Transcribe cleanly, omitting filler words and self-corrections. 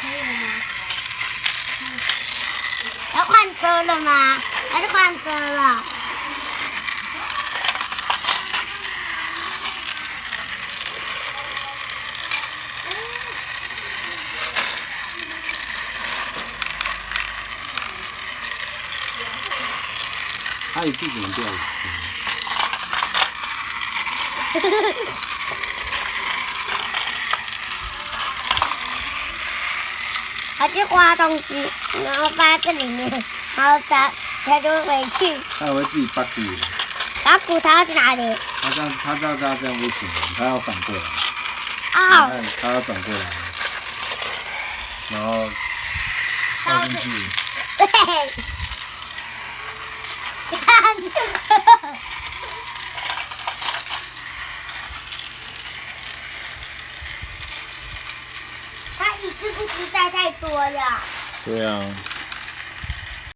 可以了吗？要换车了吗？还是换车了？它一次只能掉一次。他去挖东西，然后放在这里面，然后他就回去。它还会自己拔骨。把骨头要去哪里？它这样不行，它要反过来。啊、它要转过来，然后倒进去。对。看。他一次不吃塞太多了。对啊。